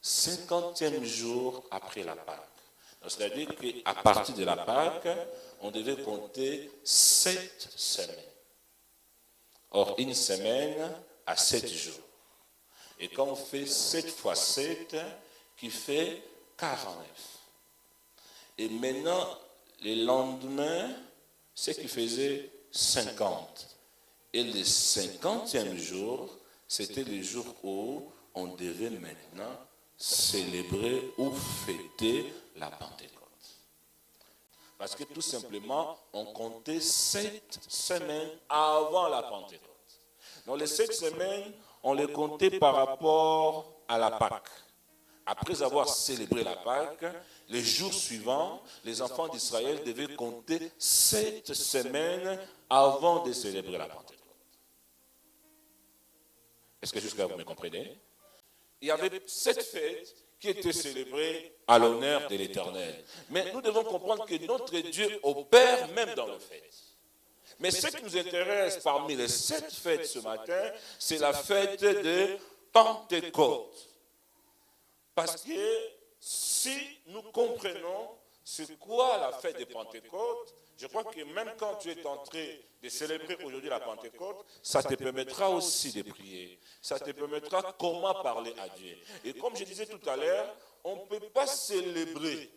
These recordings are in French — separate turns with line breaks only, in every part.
50e jour après la Pâque. C'est-à-dire qu'à partir de la Pâque, on devait compter 7 semaines. Or, une semaine a 7 jours. Et quand on fait 7 fois 7, qui fait 49. Et maintenant, le lendemain, c'est qui faisait 50. Et le 50e jour, c'était le jour où on devait maintenant célébrer ou fêter la Pentecôte. Parce que tout simplement, on comptait 7 semaines avant la Pentecôte. Donc les 7 semaines, on les comptait par rapport à la Pâque. Après avoir célébré la Pâque, les jours suivants, les enfants d'Israël devaient compter 7 semaines avant de célébrer la Pentecôte. Est-ce que jusqu'à vous me comprenez? Il y avait 7 fêtes qui étaient célébrées à l'honneur de l'Éternel. Mais nous devons comprendre que notre Dieu opère même dans les fêtes. Mais ce qui nous intéresse parmi les 7 fêtes ce matin, c'est la fête de Pentecôte. Parce que si nous comprenons c'est quoi la fête de Pentecôte, je crois que même quand tu es en train de célébrer aujourd'hui la Pentecôte, ça te permettra aussi de prier. Ça te permettra comment parler à Dieu. Et comme je disais tout à l'heure, on ne peut pas célébrer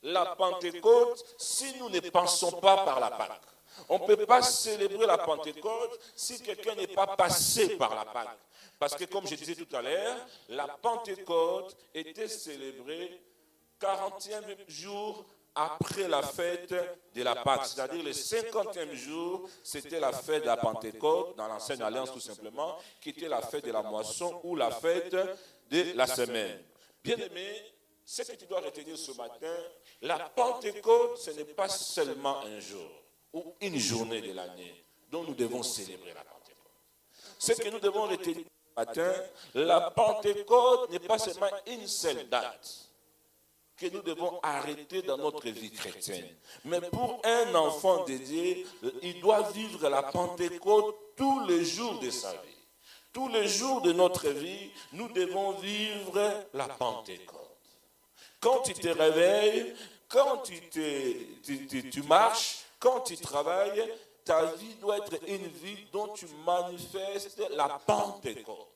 la Pentecôte si nous ne pensons pas par la Pâque. On ne peut pas célébrer la Pentecôte si quelqu'un n'est pas passé par la Pâque. Parce que comme je disais tout à l'heure, la Pentecôte était célébrée 40e jour après la fête de la Pâque. C'est-à-dire le 50e jour, c'était la fête de la Pentecôte, dans l'Ancienne Alliance tout simplement, qui était la fête de la moisson ou la fête de la semaine. Bien-aimé, ce que tu dois retenir ce matin, la Pentecôte, ce n'est pas seulement un jour ou une journée de l'année dont nous devons célébrer la Pentecôte. Ce que nous devons retenir ce matin, la Pentecôte n'est pas seulement une seule date que nous devons arrêter dans notre vie chrétienne. Mais pour un enfant de Dieu, il doit vivre la Pentecôte tous les jours de sa vie. Tous les jours de notre vie, nous devons vivre la Pentecôte. Quand tu te réveilles, quand tu marches, quand tu travailles, ta vie doit être une vie dont tu manifestes la Pentecôte.